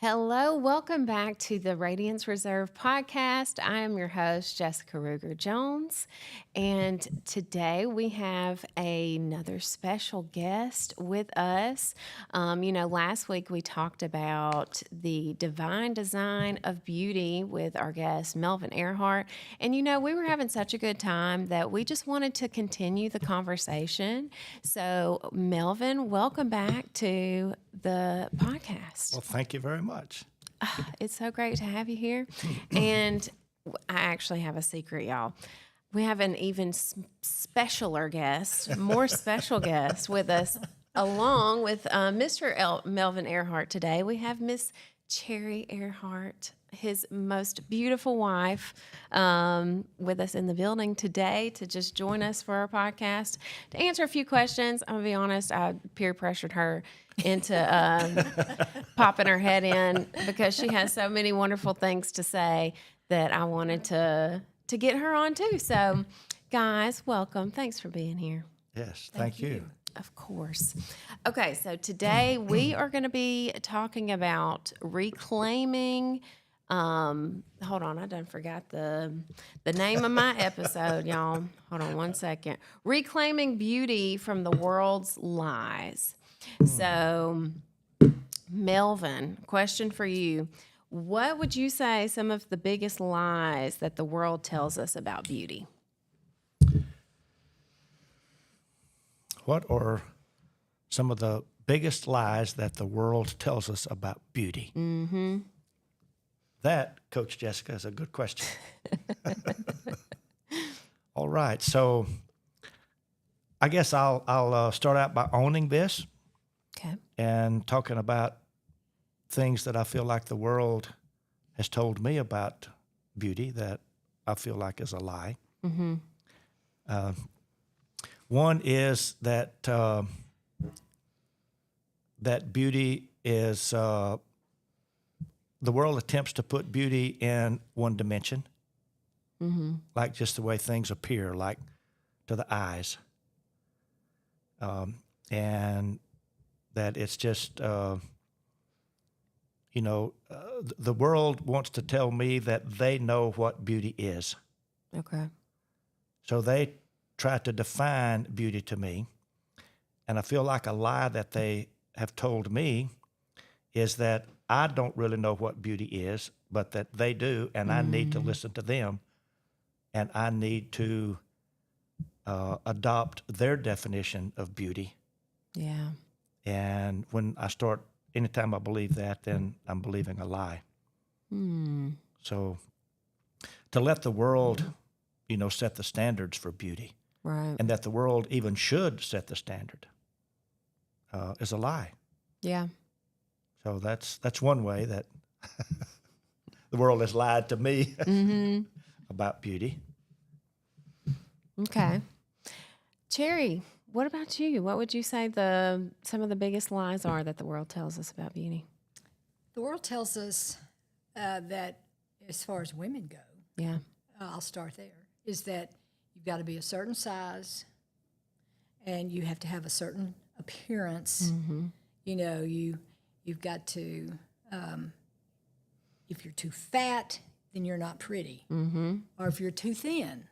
Hello, welcome back to the Radiance Reserve podcast. I am your host, Jessica Ruger Jones, and today we have another special guest with us. Last week we talked about the divine design of beauty with our guest, Melvin Airhart, and we were having such a good time that we just wanted to continue the conversation. So, Melvin, welcome back to the podcast. Well, thank you very much. It's so great to have you here. And I actually have a secret, y'all. We have an even specialer guest, more special guest with us, along with Mr. Melvin Earhart today. We have Miss Cherry Airhart, his most beautiful wife, with us in the building today to just join us for our podcast to answer a few questions. I'm going to be honest, I peer pressured her into popping her head in because she has so many wonderful things to say that I wanted to get her on too. So, guys, welcome. Thanks for being here. Yes, thank you. Of course. Okay, so today we are going to be talking about reclaiming. Hold on, I done forgot the name of my episode, y'all. Hold on one second. Reclaiming beauty from the world's lies. So, Melvin, question for you. What would you say some of the biggest lies that the world tells us about beauty? What are some of the biggest lies that the world tells us about beauty? Mm-hmm. That, Coach Jessica, is a good question. All right, so I guess I'll start out by owning this. Okay. And talking about things that I feel like the world has told me about beauty that I feel like is a lie. Mm-hmm. One is that that beauty is the world attempts to put beauty in one dimension, like just the way things appear, like to the eyes, and that it's just, the world wants to tell me that they know what beauty is. Okay. So they try to define beauty to me. And I feel like a lie that they have told me is that I don't really know what beauty is, but that they do, and I need to listen to them, and I need to adopt their definition of beauty. Yeah. And anytime I believe that, then I'm believing a lie. So to let the world, set the standards for beauty, Right. and that the world even should set the standard, is a lie. Yeah. So that's one way that the world has lied to me about beauty. Okay. Cherry, what about you? What would you say some of the biggest lies are that the world tells us about beauty? The world tells us that as far as women go, Yeah. I'll start there, is that you've got to be a certain size and you have to have a certain appearance. You've got to, if you're too fat, then you're not pretty. Or if you're too thin.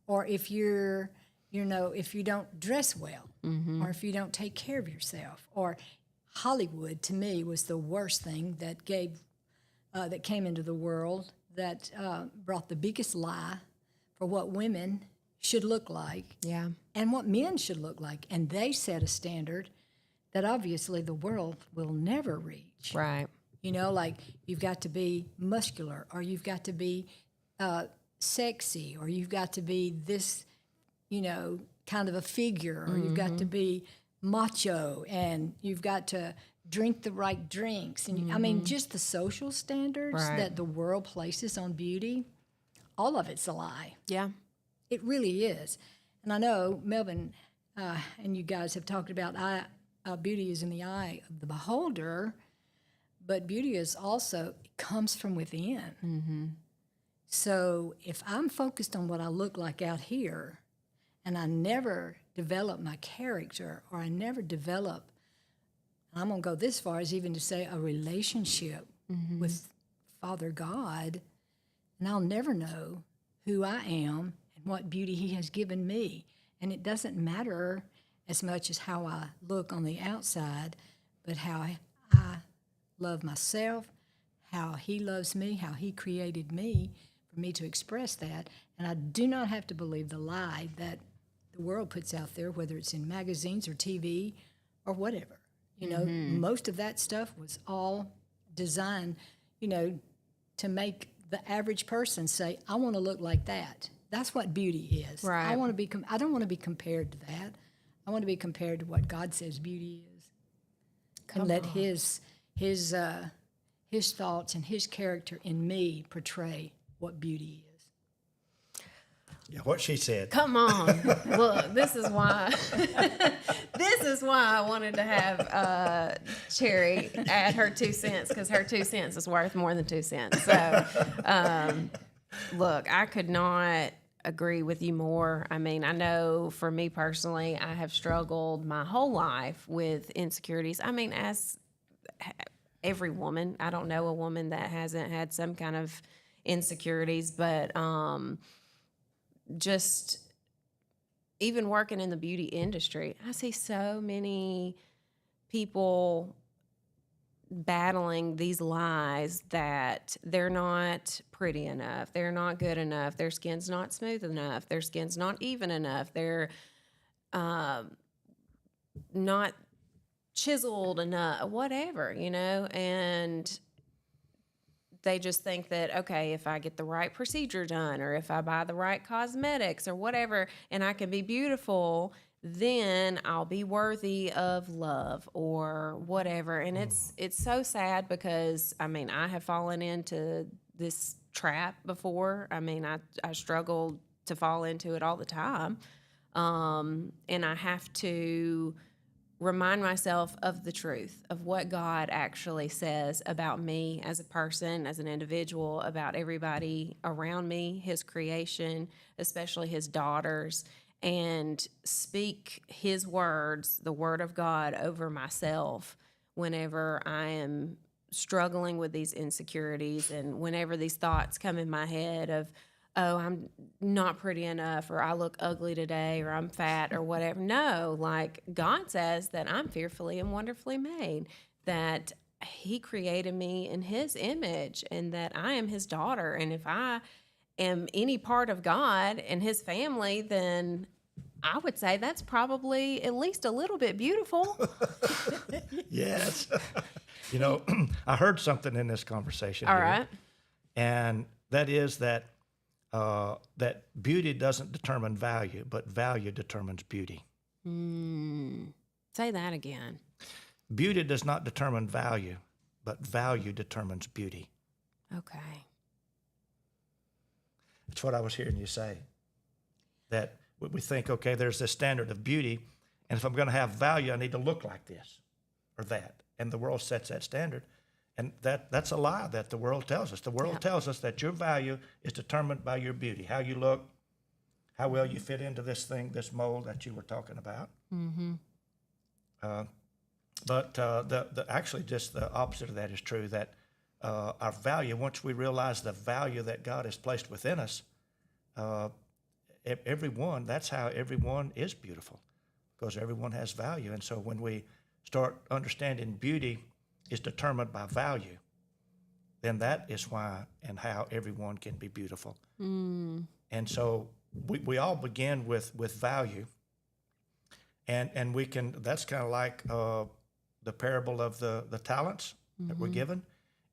Or if if you don't dress well, or if you don't take care of yourself, or Hollywood to me was the worst thing that came into the world that brought the biggest lie for what women should look like, Yeah. and what men should look like, and they set a standard that obviously the world will never reach. Right. Like you've got to be muscular, or you've got to be sexy, or you've got to be this, kind of a figure, or you've got to be macho, and you've got to drink the right drinks. And I mean, just the social standards Right. that the world places on beauty, all of it's a lie. Yeah. It really is. And I know Melvin and you guys have talked about beauty is in the eye of the beholder, but beauty is also, it comes from within. So if I'm focused on what I look like out here, and I never develop my character, or I never develop And I'm going to go this far as even to say a relationship with Father God, and I'll never know who I am and what beauty he has given me. And it doesn't matter as much as how I look on the outside, but how I love myself, how he loves me, how he created me, for me to express that. And I do not have to believe the lie that the world puts out there, whether it's in magazines or TV or whatever. You know, most of that stuff was all designed, you know, to make the average person say, I want to look like that. That's what beauty is. Right. I want to be. I don't want to be compared to that. I want to be compared to what God says beauty is, and let His thoughts and His character in me portray what beauty is. Yeah, what she said. Come on. Look, this is why I wanted to have Cherry add her 2 cents, because her 2 cents is worth more than 2 cents. So, look, I could not agree with you more. I mean, I know for me personally, I have struggled my whole life with insecurities. I mean, as every woman, I don't know a woman that hasn't had some kind of insecurities, but just even working in the beauty industry, I see so many people battling these lies that they're not pretty enough, they're not good enough, their skin's not smooth enough, their skin's not even enough, they're not chiseled enough, whatever, you know, and they just think that, okay, if I get the right procedure done or if I buy the right cosmetics or whatever, and I can be beautiful, then I'll be worthy of love or whatever. And it's so sad because, I mean, I have fallen into this trap before. I mean, I struggle to fall into it all the time. And I have to remind myself of the truth of what God actually says about me as a person, as an individual, about everybody around me, his creation, especially his daughters, and speak his words, the word of God, over myself whenever I am struggling with these insecurities and whenever these thoughts come in my head of, oh, I'm not pretty enough, or I look ugly today, or I'm fat, or whatever. No, like God says that I'm fearfully and wonderfully made, that he created me in his image, and that I am his daughter. And if I am any part of God and his family, then I would say that's probably at least a little bit beautiful. Yes. You know, I heard something in this conversation. All here, right. and that is that that beauty doesn't determine value, but value determines beauty. Say that again. Beauty does not determine value, but value determines beauty. Okay. That's what I was hearing you say. That we think, okay, there's this standard of beauty, and if I'm going to have value, I need to look like this or that. And the world sets that standard. And that's a lie that the world tells us. The world tells us that your value is determined by your beauty, how you look, how well you fit into this thing, this mold that you were talking about. Mm-hmm. But actually just the opposite of that is true, that our value, once we realize the value that God has placed within us, everyone, that's how everyone is beautiful, because everyone has value. And so when we start understanding beauty is determined by value, then that is why and how everyone can be beautiful. And so we all begin with value, and we can, that's kind of like the parable of the talents that we're given.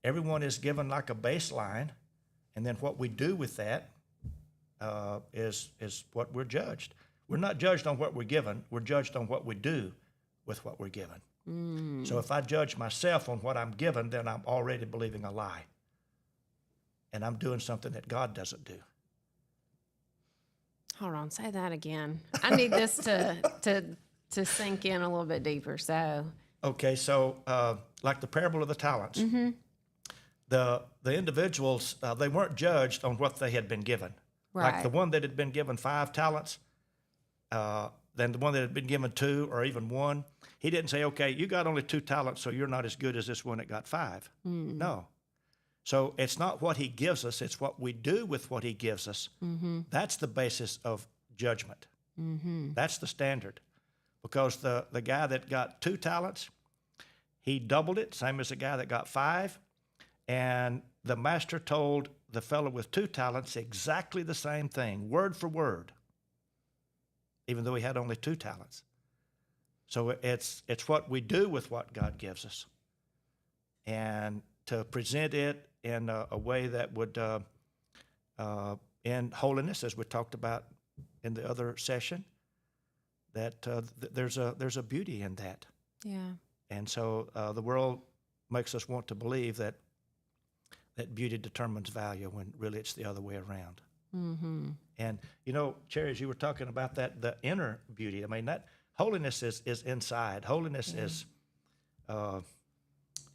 Everyone is given like a baseline, and then what we do with that is what we're judged. We're not judged on what we're given, we're judged on what we do with what we're given. So if I judge myself on what I'm given, then I'm already believing a lie. And I'm doing something that God doesn't do. Hold on, say that again. I need this to sink in a little bit deeper. So Okay, so like the parable of the talents, the individuals, they weren't judged on what they had been given. Right. Like the one that had been given 5 talents, than the one that had been given 2 or even 1. He didn't say, okay, you got only 2 talents, so you're not as good as this one that got 5. No. So it's not what he gives us, it's what we do with what he gives us. That's the basis of judgment. That's the standard. Because the guy that got 2 talents, he doubled it, same as the guy that got 5. And the master told the fellow with 2 talents exactly the same thing, word for word, even though he had only 2 talents. So it's what we do with what God gives us. And to present it in a way that would, in holiness, as we talked about in the other session, that there's a beauty in that. Yeah. And so the world makes us want to believe that beauty determines value when really it's the other way around. And, Cherry, as you were talking about that, the inner beauty, I mean, that holiness is inside. Holiness is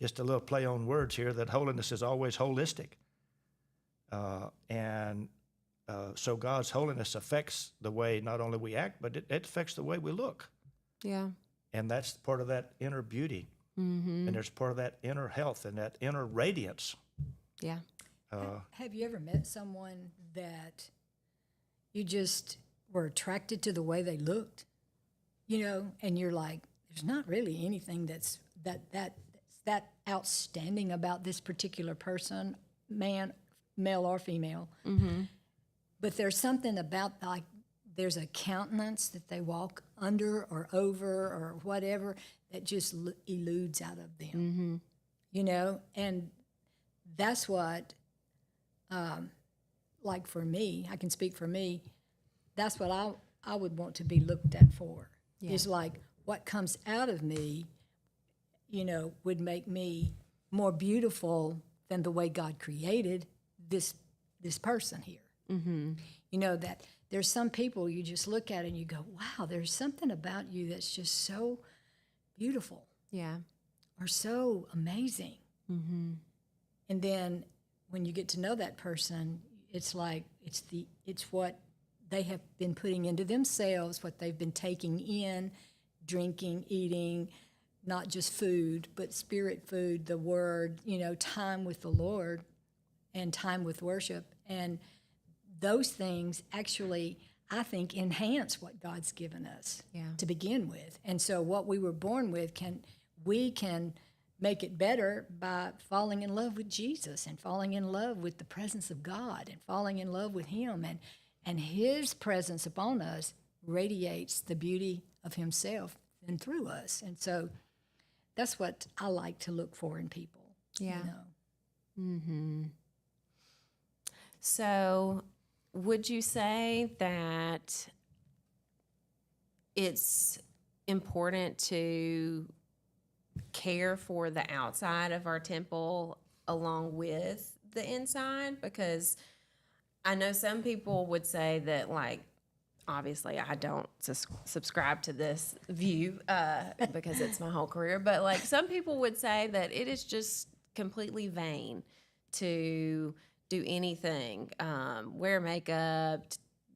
just a little play on words here, that holiness is always holistic. So God's holiness affects the way not only we act, but it affects the way we look. Yeah. And that's part of that inner beauty. And there's part of that inner health and that inner radiance. Yeah. Have you ever met someone that you just were attracted to the way they looked? And you're like, there's not really anything that's that outstanding about this particular person, male or female. But there's something about, like, there's a countenance that they walk under or over or whatever that just eludes out of them, and that's what, like for me, I can speak for me, that's what I would want to be looked at for. Yeah. Is like what comes out of me, would make me more beautiful than the way God created this person here. That there's some people you just look at and you go, wow, there's something about you that's just so beautiful. Yeah. Or so amazing. And then when you get to know that person, it's like it's what they have been putting into themselves, what they've been taking in, drinking, eating, not just food, but spirit food, the word, time with the Lord and time with worship. And those things actually, I think, enhance what God's given us to begin with. And so what we were born with, we can make it better by falling in love with Jesus and falling in love with the presence of God and falling in love with Him. And His presence upon us radiates the beauty of Himself and through us. And so that's what I like to look for in people. Yeah. So would you say that it's important to care for the outside of our temple along with the inside? Because I know some people would say that, like, obviously I don't subscribe to this view because it's my whole career, but like some people would say that it is just completely vain to do anything, wear makeup,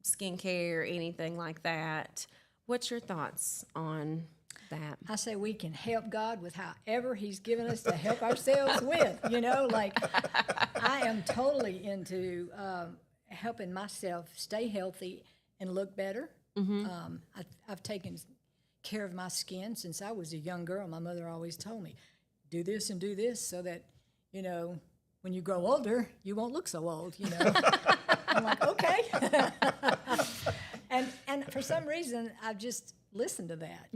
skincare, anything like that. What's your thoughts on that? I say we can help God with however He's given us to help ourselves with. Like I am totally into helping myself stay healthy and look better. I've taken care of my skin since I was a young girl. My mother always told me, do this and do this so that, when you grow older, you won't look so old, I'm like, okay. And for some reason, I've just listened to that,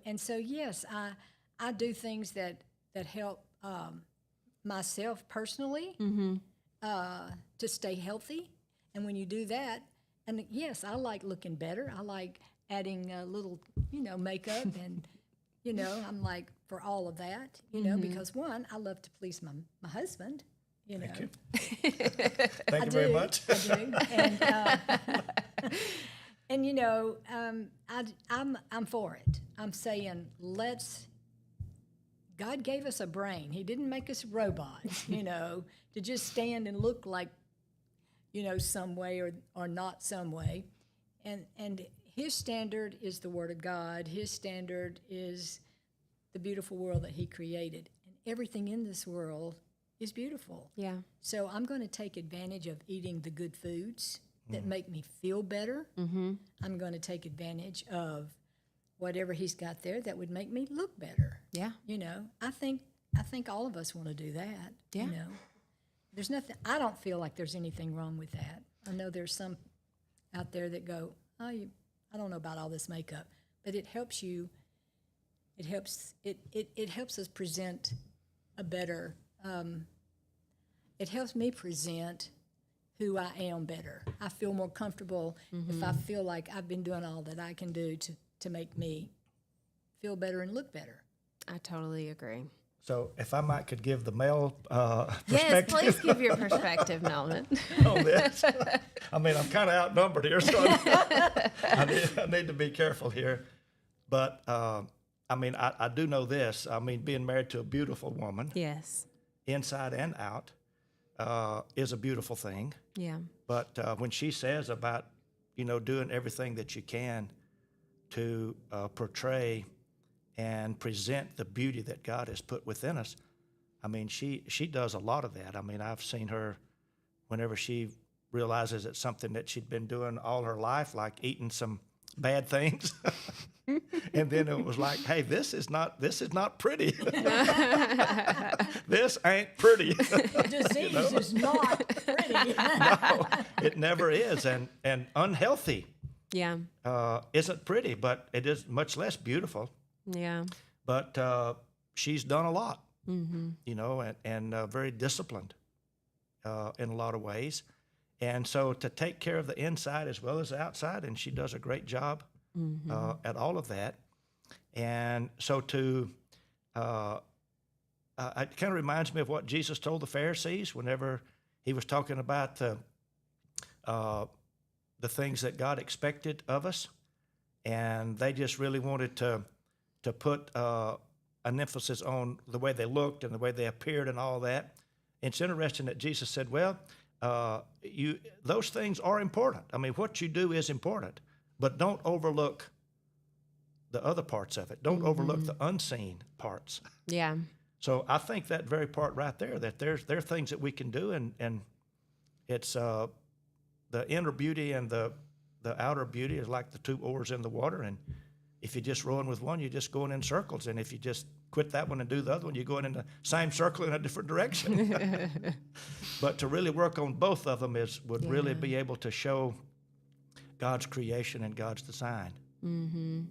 And so, yes, I do things that help myself personally to stay healthy. And when you do that, and yes, I like looking better. I like adding a little, makeup and, I'm like for all of that, because one, I love to please my husband, Thank you. Thank you very much. I do. And I'm for it. I'm saying God gave us a brain. He didn't make us robots, to just stand and look like, some way or not some way. And his standard is the Word of God. His standard is the beautiful world that he created. And everything in this world is beautiful. Yeah. So I'm going to take advantage of eating the good foods that make me feel better. I'm going to take advantage of whatever he's got there that would make me look better. Yeah. You know, I think all of us want to do that. Yeah. You know, there's nothing. I don't feel like there's anything wrong with that. I know there's some out there that go, oh, I don't know about all this makeup, but it helps you. It helps. It helps us present a better. It helps me present who I am better. I feel more comfortable if I feel like I've been doing all that I can do to make me feel better and look better. I totally agree. So if I might could give the male Yes, perspective please give your perspective, Melvin. on this. I mean, I'm kind of outnumbered here, so I need to be careful here. But, I mean, I do know this. I mean, being married to a beautiful woman, Yes. inside and out, is a beautiful thing. Yeah. But when she says about, doing everything that you can to portray and present the beauty that God has put within us, I mean, she does a lot of that. I mean, I've seen her whenever she realizes it's something that she'd been doing all her life, like eating some bad things. And then it was like, hey, this is not pretty. This ain't pretty. Disease is not pretty. No, it never is. And unhealthy Yeah. isn't pretty, but it is much less beautiful. Yeah. But she's done a lot, and very disciplined in a lot of ways. And so to take care of the inside as well as the outside, and she does a great job at all of that. And so it kind of reminds me of what Jesus told the Pharisees whenever he was talking about the things that God expected of us. And they just really wanted to put an emphasis on the way they looked and the way they appeared and all that. It's interesting that Jesus said, well, those things are important. I mean, what you do is important, but don't overlook the other parts of it. Don't overlook the unseen parts. Yeah. So I think that very part right there, that there are things that we can do, and it's the inner beauty and the outer beauty is like the two oars in the water, and if you're just rowing with one, you're just going in circles, and if you just quit that one and do the other one, you're going in the same circle in a different direction. But to really work on both of them would really be able to show God's creation and God's design. And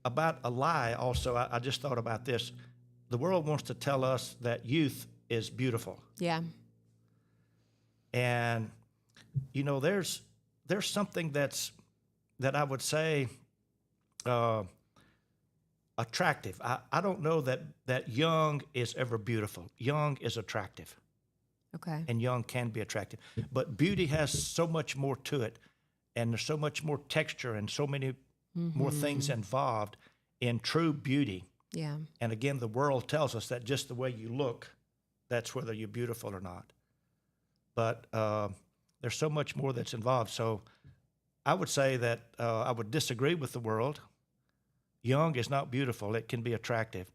about a lie also, I just thought about this. The world wants to tell us that youth is beautiful. Yeah. And, there's something that I would say attractive. I don't know that young is ever beautiful. Young is attractive. Okay. And young can be attractive. But beauty has so much more to it, and there's so much more texture and so many more things involved in true beauty. Yeah. And again, the world tells us that just the way you look, that's whether you're beautiful or not. But there's so much more that's involved. So I would say that I would disagree with the world. Young is not beautiful. It can be attractive,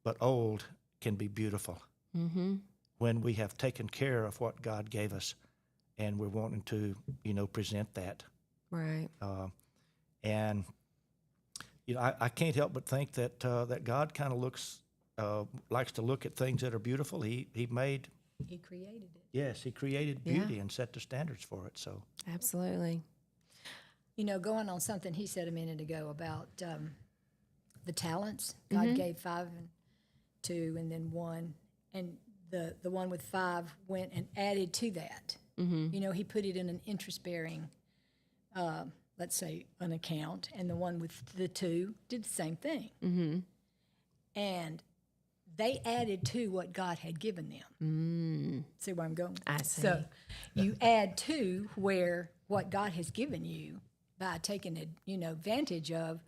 but old can be beautiful when we have taken care of what God gave us and we're wanting to, present that. Right. And I can't help but think that that God kind of likes to look at things that are beautiful. He created it. Yes, he created beauty and set the standards for it. So Absolutely. Going on something he said a minute ago about the talents. God gave 5 and 2 and then 1, and the one with 5 went and added to that. He put it in an interest-bearing, let's say, an account, and the one with the 2 did the same thing. And they added to what God had given them. See where I'm going? I see. So you add to where what God has given you by taking advantage of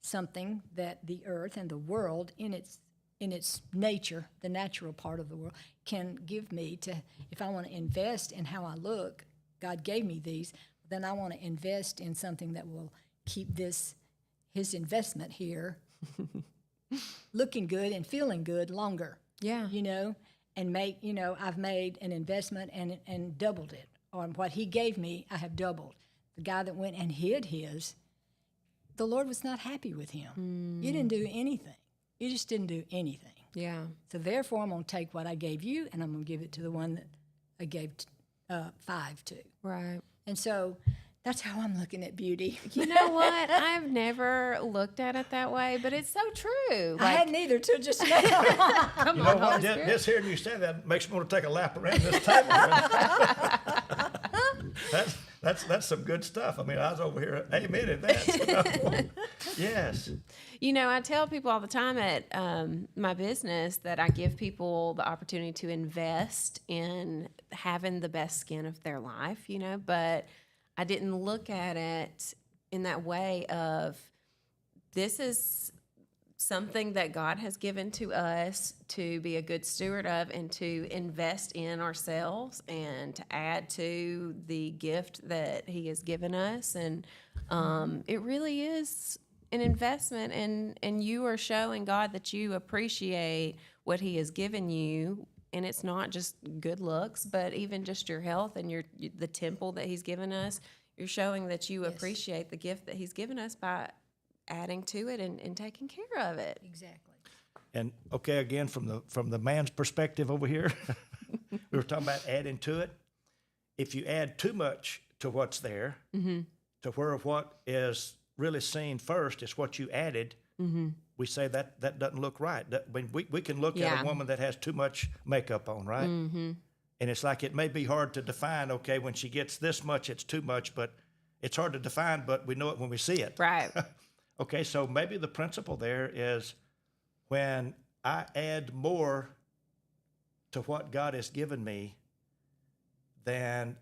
something that the earth and the world in its nature, the natural part of the world, can give me to, if I want to invest in how I look, God gave me these, then I want to invest in something that will keep his investment here looking good and feeling good longer. Yeah. And I've made an investment and doubled it. On what he gave me, I have doubled. The guy that went and hid his, the Lord was not happy with him. You didn't do anything. You just didn't do anything. Yeah. So therefore, I'm going to take what I gave you, and I'm going to give it to the one that I gave 5 to. Right. And so that's how I'm looking at beauty. You know what? I've never looked at it that way, but it's so true. I hadn't either till just now. Come You on, know what? Holy Spirit. Just hearing you say that makes me want to take a lap around this table. That's some good stuff. I mean, I was over here amening that. Yes. I tell people all the time at my business that I give people the opportunity to invest in having the best skin of their life, but I didn't look at it in that way of this is something that God has given to us to be a good steward of and to invest in ourselves and to add to the gift that he has given us. And it really is an investment, and you are showing God that you appreciate what he has given you. And it's not just good looks, but even just your health and the temple that he's given us. You're showing that you appreciate the gift that he's given us by adding to it and taking care of it. Exactly. And okay, again, from the man's perspective over here, we were talking about adding to it. If you add too much to what's there, to where what is really seen first is what you added, we say that doesn't look right. We can look at a woman that has too much makeup on, right? And it's like it may be hard to define, okay, when she gets this much, it's too much, but it's hard to define, but we know it when we see it. Right. Okay, so maybe the principle there is when I add more to what God has given me than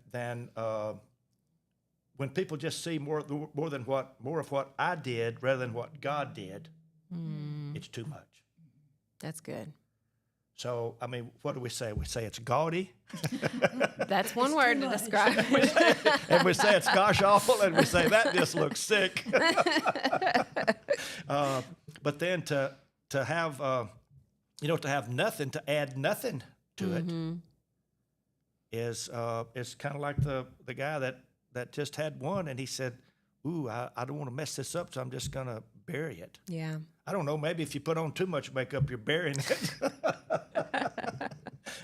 when people just see more of what I did rather than what God did, it's too much. That's good. So, I mean, what do we say? We say it's gaudy. That's one word to describe it. And we say it's gosh awful, and we say that just looks sick. But then to have to have nothing, to add nothing to it is kind of like the guy that just had one, and he said, "Ooh, I don't want to mess this up, so I'm just gonna bury it." Yeah. I don't know. Maybe if you put on too much makeup, you're burying it.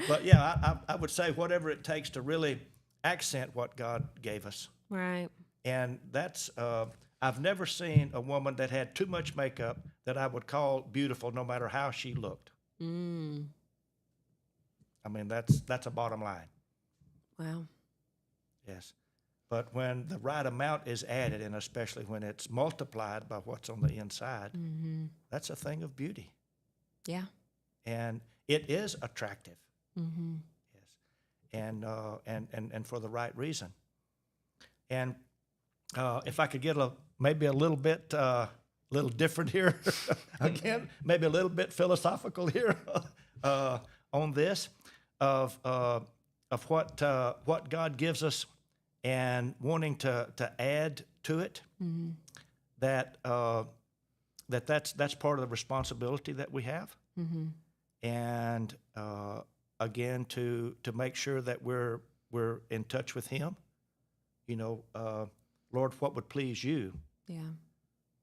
But yeah, I would say whatever it takes to really accent what God gave us. Right. And that's, I've never seen a woman that had too much makeup that I would call beautiful no matter how she looked. I mean, that's a bottom line. Wow. Yes. But when the right amount is added, and especially when it's multiplied by what's on the inside, that's a thing of beauty. Yeah. And it is attractive. Yes. And for the right reason. And if I could get maybe a little bit little different here, again, maybe a little bit philosophical here on this of what God gives us and wanting to add to it, that's part of the responsibility that we have, and again to make sure that we're in touch with Him. Lord, what would please you? Yeah.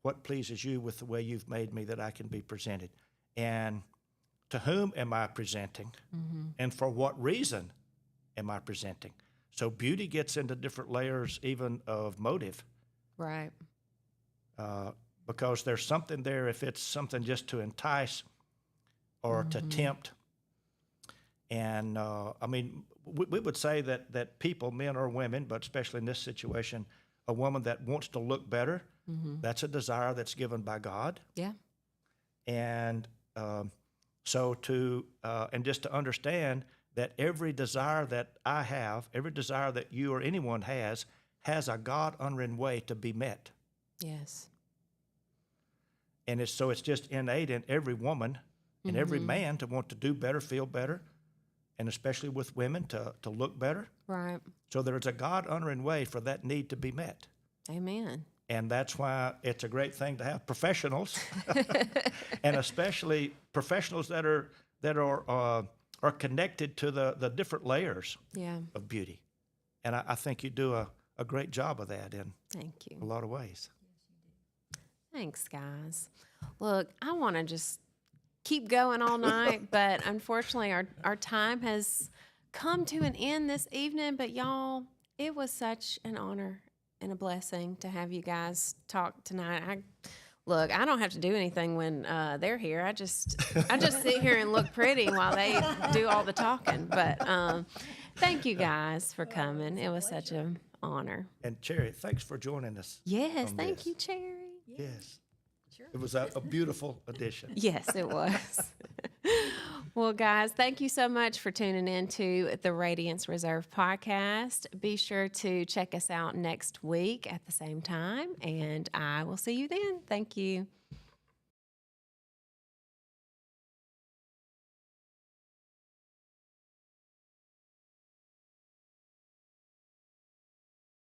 What pleases you with the way you've made me that I can be presented, and to whom am I presenting, and for what reason am I presenting? So beauty gets into different layers even of motive. Right. Because there's something there if it's something just to entice or to tempt. And, I mean, we would say that people, men or women, but especially in this situation, a woman that wants to look better, that's a desire that's given by God. Yeah. And so and just to understand that every desire that I have, every desire that you or anyone has a God-honoring way to be met. Yes. And it's just innate in every woman and every man to want to do better, feel better, and especially with women to look better. Right. So there's a God-honoring way for that need to be met. Amen. And that's why it's a great thing to have professionals, and especially professionals that are connected to the different layers Yeah. of beauty. And I think you do a great job of that in Thank a you. lot of ways. Thanks, guys. Look, I want to just keep going all night, but unfortunately, our time has come to an end this evening. But y'all, it was such an honor and a blessing to have you guys talk tonight. Look, I don't have to do anything when they're here. I just sit here and look pretty while they do all the talking. But thank you guys for coming. It was such an honor. And Cherry, thanks for joining us. Yes, on thank this. you, Cherry. Yes. It was a beautiful addition. Yes, it was. Well, guys, thank you so much for tuning in to the Radiance Reserve podcast. Be sure to check us out next week at the same time, and I will see you then. Thank you.